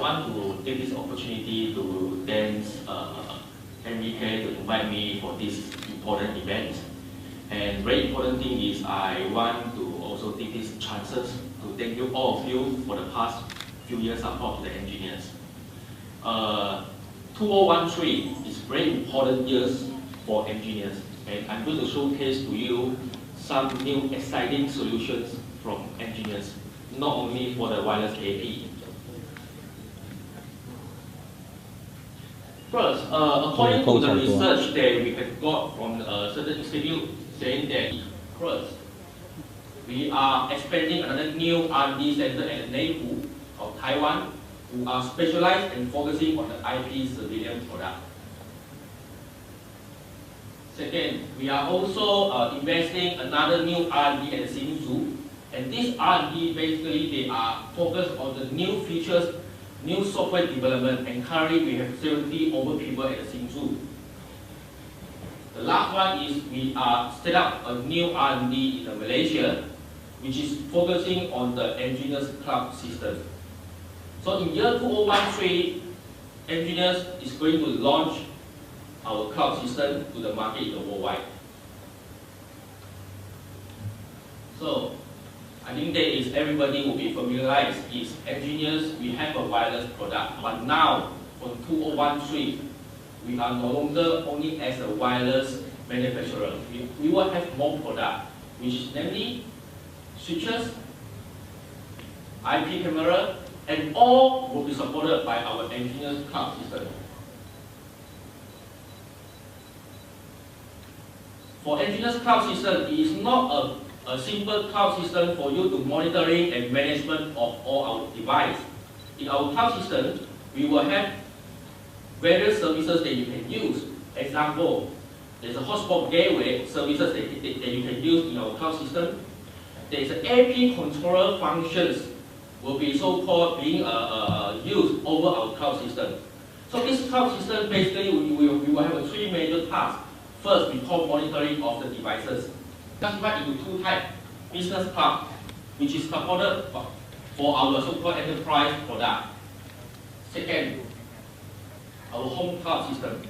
want to take this opportunity to thank MBK to invite me for this important event. And very important thing is I want to also take these chances to thank you all of you for the past few years support to the EnGenius. 2013 is very important years for EnGenius, and I'm going to showcase to you some new exciting solutions from EnGenius, not only for the wireless AP. First, according to the research that we have got from a certain institute saying that first, we are expanding another new R&D center at the neighborhood of Taiwan, who are specialized and focusing on the IP surveillance product. Second, we are also investing another new R&D at Hsinchu, and this R&D basically they are focused on the new features, new software development, and currently we have 70 over people at Hsinchu. The last one is we are set up a new R&D in Malaysia, which is focusing on the EnGenius cloud system. So in year 2013, EnGenius is going to launch our cloud system to the market in the worldwide. So I think that is everybody will be familiarized is EnGenius, we have a wireless product, but now from 2013, we are no longer only as a wireless manufacturer. We will have more product, which is namely switches, IP camera, and all will be supported by our EnGenius cloud system. For EnGenius cloud system, it is not a simple cloud system for you to monitoring and management of all our devices. In our cloud system, we will have various services that you can use. Example, there's a hotspot gateway services that you can use in our cloud system. There is an AP controller functions will be so-called being used over our cloud system. So this cloud system basically we will have three major tasks. First, we call monitoring of the devices. Classified into two types: business cloud, which is supported for our so-called enterprise product. Second, our home cloud system,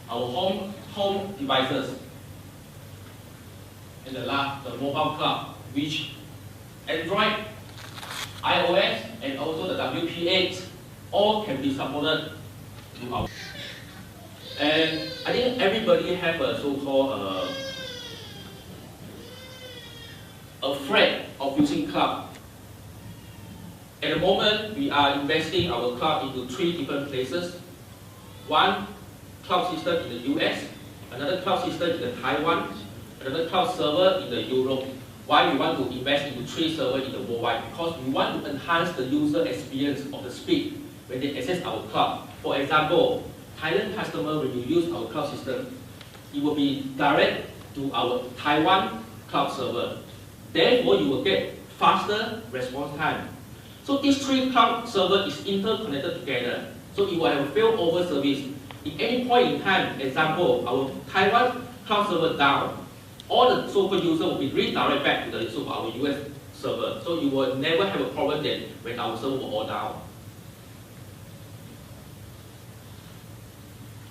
our home devices. And the last, the mobile cloud, which Android, iOS, and also the WPA, all can be supported to our. And I think everybody have a so-called afraid of using cloud. At the moment, we are investing our cloud into three different places. One cloud system in the US, another cloud system in the Taiwan, another cloud server in the Europe. Why we want to invest into three servers in the worldwide? Because we want to enhance the user experience of the speed when they access our cloud. For example, Thailand customer, when you use our cloud system, it will be direct to our Taiwan cloud server. Therefore, you will get faster response time. So these three cloud servers is interconnected together. So it will have a failover service. At any point in time, example, our Taiwan cloud server down, all the so-called users will be redirected back to the our US server. So you will never have a problem then when our server will all down.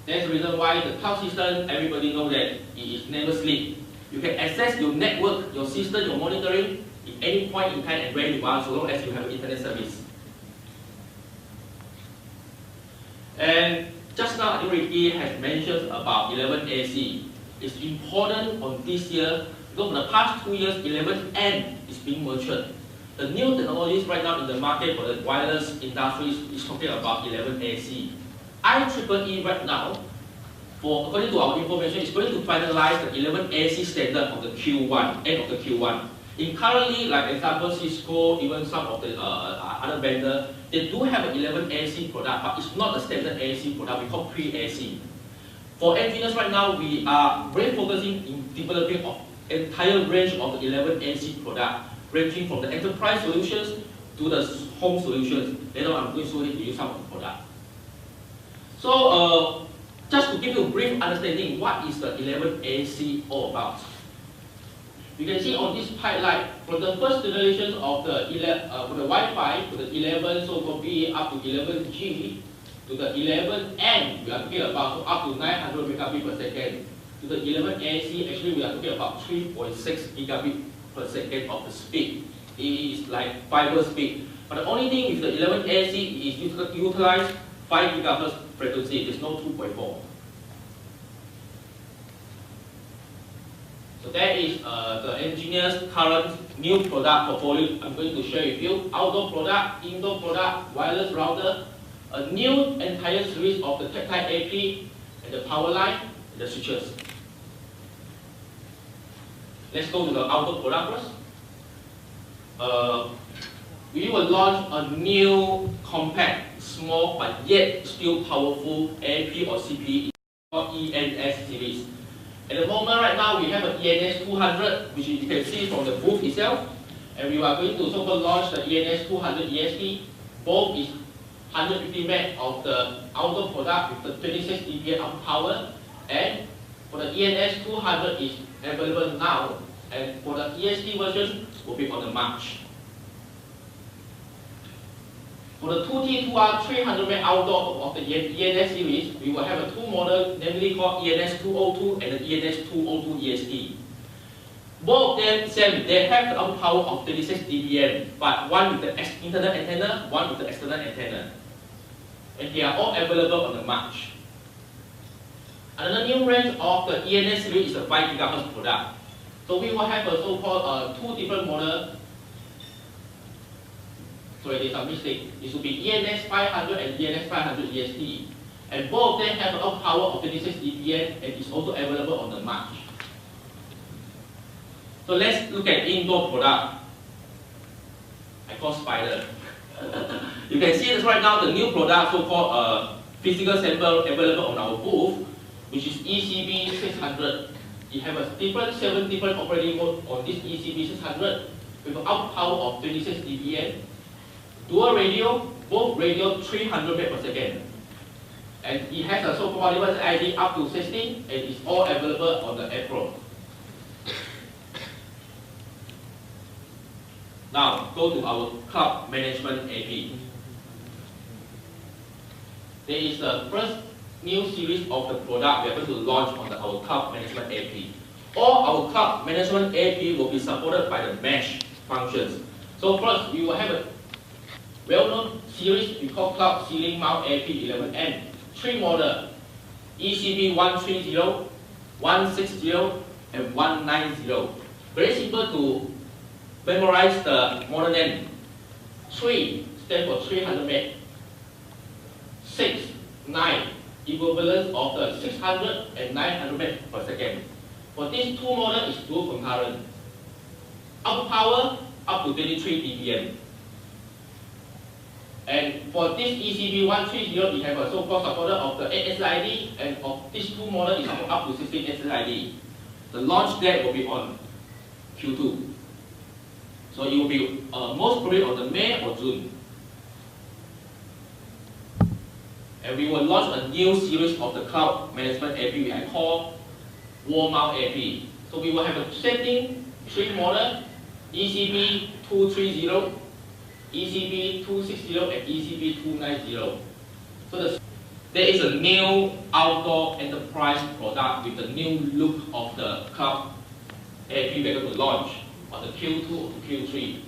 That's the reason why the cloud system, everybody knows that it is never sleep. You can access your network, your system, your monitoring at any point in time and where you want, so long as you have internet service. And just now, Ricky has mentioned about 11AC. It's important on this year because for the past 2 years, 11N is being matured. The new technologies right now in the market for the wireless industry is talking about 11AC. IEEE right now, according to our information, is going to finalize the 11AC standard of the Q1, end of the Q1. In currently, like example, Cisco, even some of the other vendors, they do have an 11AC product, but it's not a standard AC product, we call pre-AC. For EnGenius right now, we are very focusing in developing an entire range of the 11AC product, ranging from the enterprise solutions to the home solutions. Later on, I'm going to show you some of the product. So, just to give you a brief understanding, what is the 11AC all about? You can see on this pipeline, from the first generation of the Wi-Fi to the 11 so-called B up to 11G to the 11N, we are talking about so up to 900 megabit per second. To the 11AC, actually we are talking about 3.6 gigabit per second of the speed. It is like fiber speed. But the only thing with the 11AC is utilize 5 gigahertz frequency. There's no 2.4. So that is the EnGenius current new product portfolio I'm going to share with you. Outdoor product, indoor product, wireless router, a new entire series of the tactile AP, and the power line, and the switches. Let's go to the outdoor product first. We will launch a new compact, small but yet still powerful AP or CPE called ENS series. At the moment right now we have an ENS 200 which you can see from the booth itself, and we are going to so-called launch the ENS 200 ESP. Both is 150 Mbps of the outdoor product with the 26 dBm output power, and for the ENS 200 is available now, and for the ESP version will be on the March. For the 2T, 2R, 300 Mbps outdoor of the ENS series, we will have a two model, namely called ENS 202 and the ENS 202 ESP. Both of them same, they have the output power of 36 dBm, but one with the internal antenna, one with the external antenna. And they are all available on the March. Another new range of the ENS series is a 5 GHz product. So we will have a so-called two different models. Sorry, there's a mistake. It should be ENS 500 and ENS 500 ESP. And both of them have an output power of 26 dBm and is also available on the March. So let's look at indoor product. I call Spider. You can see this right now, the new product, so-called physical sample available on our booth, which is ECB 600. It has a seven different operating modes on this ECB 600 with an output power of 26 dBm. Dual radio, both radio 300 Mbps per second. And it has a so-called device ID up to 16 and it's all available on the April. Now, go to our cloud management AP. There is the first new series of the product we are going to launch on our cloud management AP. All our cloud management AP will be supported by the mesh functions. So first, we will have a well-known series we call Cloud Ceiling Mount AP 11N. Three models, ECB 130, 160, and 190. Very simple to memorize the model name. 3 stands for 300 Mbps. 6, 9, equivalent of the 600 and 900 Mbps per second. For these two models is dual concurrent. Output power up to 23 dBm. And for this ECB 130, it has a so-called supporter of the 8 SSID, and of these two models is up to 16 SSID. The launch date will be on Q2. So it will be most probably on the May or June. And we will launch a new series of the cloud management AP we call wall mount AP. So we will have a setting, three models, ECB 230, ECB 260, and ECB 290. So there is a new outdoor enterprise product with the new look of the cloud AP we are going to launch on the Q2 to Q3.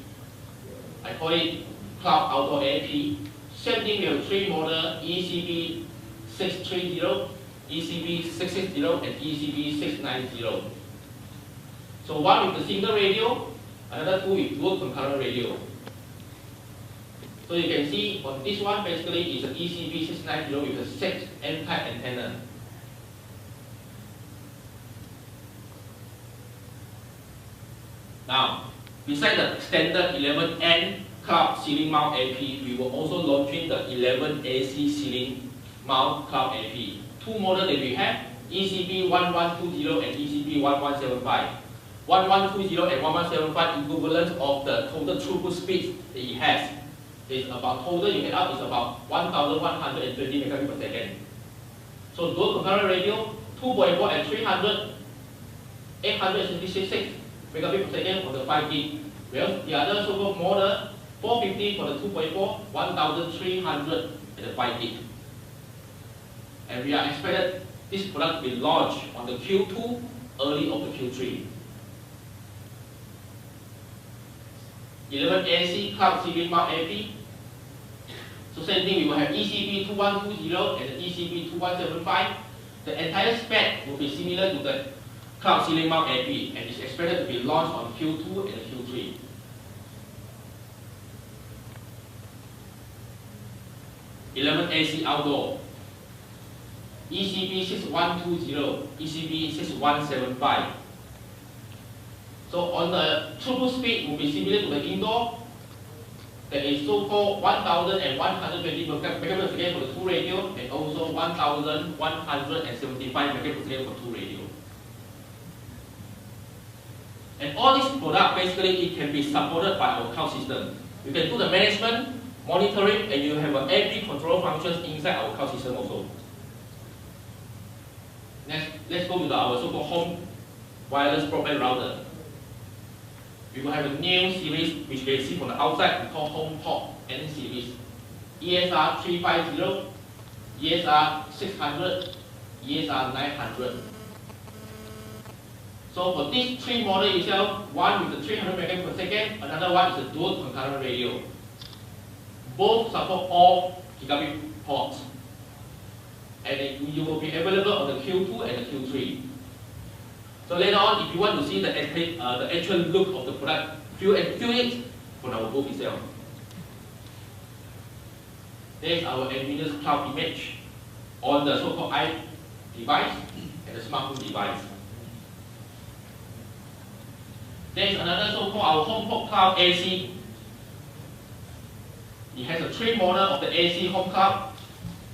I call it Cloud Outdoor AP. Same thing, we have three models, ECB 630, ECB 660, and ECB 690. So one with the single radio, another two with dual concurrent radio. So you can see on this one basically is an ECB 690 with a 6 N-type antenna. Now, besides the standard 11N cloud ceiling mount AP, we will also launching the 11AC ceiling mount cloud AP. Two models that we have, ECB 1120 and ECB 1175. 1120 and 1175 equivalent of the total throughput speed that it has. It's about total you get out is about 1120 megabits per second. So dual concurrent radio, 2.4 and 300, 866 megabit per second for the 5 gig. Whereas the other so-called model 450 for the 2.4, 1300 at the 5 gig. And we are expected this product will be launched on the Q2, early of the Q3. 11AC cloud ceiling mount AP. So same thing, we will have ECB 2120 and the ECB 2175. The entire spec will be similar to the cloud ceiling mount AP and is expected to be launched on Q2 and Q3. AC outdoor. ECB 6120, ECB 6175. So on the throughput speed will be similar to the indoor. There is so-called 1120 megabits per second for the 2 radio and also 1175 megabits per second for 2 radio. And all these products basically it can be supported by our cloud system. You can do the management, monitoring, and you have every control functions inside our cloud system also. Next, let's go to our so-called home wireless broadband router. We will have a new series which you can see from the outside, we call HomePod N series. ESR 350, ESR 600, ESR 900. So for these three models itself, one with the 300 megabits per second, another one is a dual concurrent radio. Both support all gigabit ports. And you will be available on the Q2 and the Q3. So later on, if you want to see the actual look of the product, feel it on our booth itself. There is our EnGenius cloud image on the so-called device and the smartphone device. There is another so-called our HomePod Cloud AC. It has a 3 model of the AC home cloud,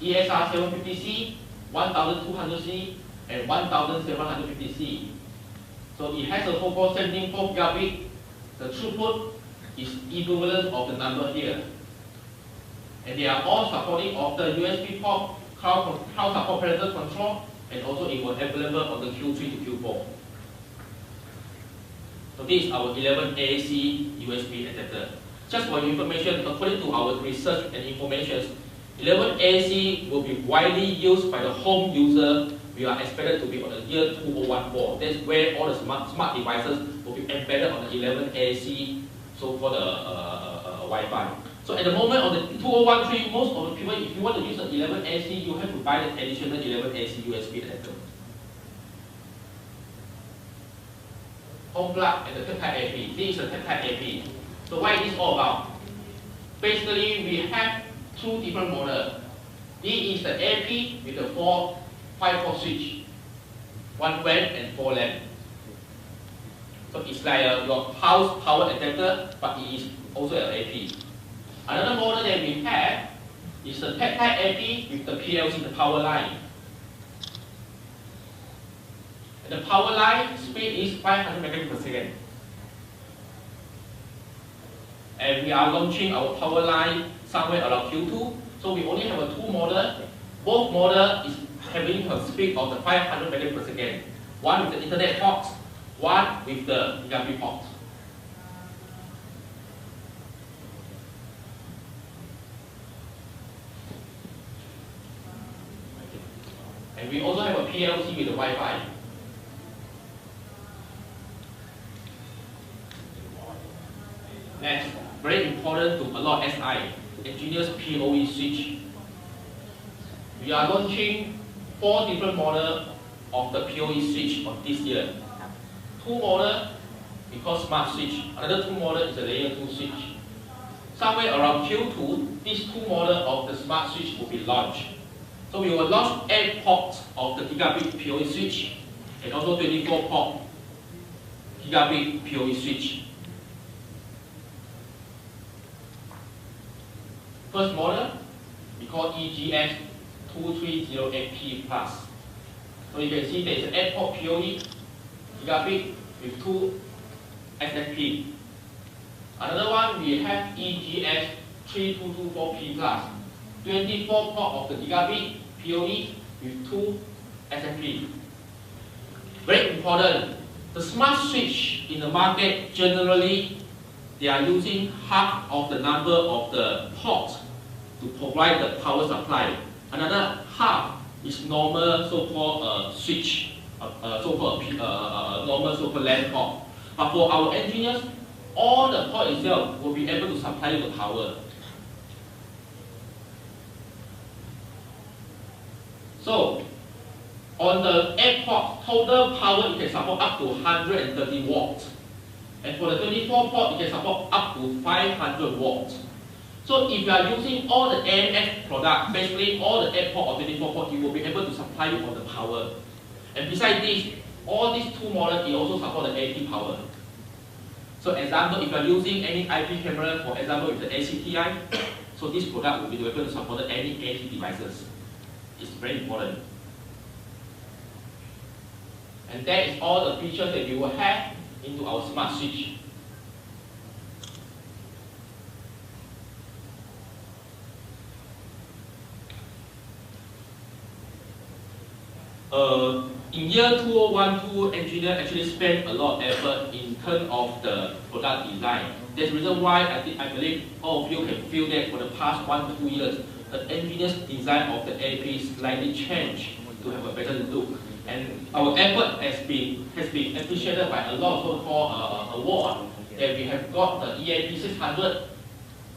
ESR 750C, 1200C, and 1750C. So it has a so-called 74 gigabit. The throughput is equivalent of the number here. And they are all supporting of the USB port, cloud support parental control, and also it was available on the Q3 to Q4. So this is our 11AC USB adapter. Just for your information, according to our research and information, 11AC will be widely used by the home user. We are expected to be on the year 2014. That's where all the smart devices will be embedded on the 11AC, so for the Wi-Fi. So at the moment on the 2013, most of the people, if you want to use the 11AC, you have to buy the additional 11AC USB adapter. Home plug and the type AP. This is the type AP. So what is this all about? Basically, we have 2 different models. This is the AP with the 5-port switch, 1 WAN and 4 LAN. So it's like your house power adapter, but it is also an AP. Another model that we have is the type AP with the PLC, the power line. And the power line speed is 500 megabits per second. And we are launching our power line somewhere around Q2. So we only have 2 models. Both models is having a speed of the 500 megabits per second. One with the internet port, one with the gigabit port. And we also have a PLC with the Wi-Fi. Next, very important to a lot of SI, EnGenius PoE switch. We are launching 4 different models of the PoE switch on this year. 2 models we call smart switch. Another 2 models is a layer 2 switch. Somewhere around Q2, these 2 models of the smart switch will be launched. So we will launch 8 ports of the gigabit PoE switch and also 24 port gigabit PoE switch. First model, we call EnGenius 2308P+. So you can see there is an 8-port PoE gigabit with 2 SFP. Another one, we have EnGenius 3224P+, 24 port of the gigabit PoE with 2 SFP. Very important, The smart switch in the market, generally, they are using half of the number of the ports to provide the power supply. Another half is normal so-called switch, so-called normal so-called LAN port. But for our engineers, all the port itself will be able to supply you the power. So, on the airport, total power it can support up to 130 watts. And for the 24 port, it can support up to 500 watts. So if you are using all the AMS products, basically all the airport or 24 port, you will be able to supply you all the power. And besides this, all these two models, it also support the AP power. So example, if you are using any IP camera, for example, with the ACTI, so this product will be able to support any AP devices. It's very important. And that is all the features that we will have into our smart switch. In year 2012, EnGenius actually spent a lot of effort in terms of the product design. That's the reason why I believe all of you can feel that for the past 1 to 2 years, the EnGenius design of the AP slightly changed to have a better look. And our effort has been appreciated by a lot of so-called awards. That we have got the EAP 600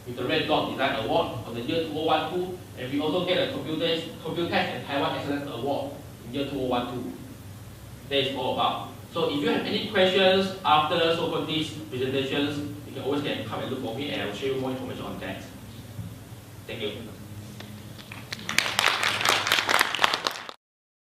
with the Red Dot Design Award on the year 2012, and we also get a Computex and Taiwan Excellence Award in year 2012. That is all about. So if you have any questions after so-called these presentations, you can always come and look for me, and I will share you more information on that. Thank you.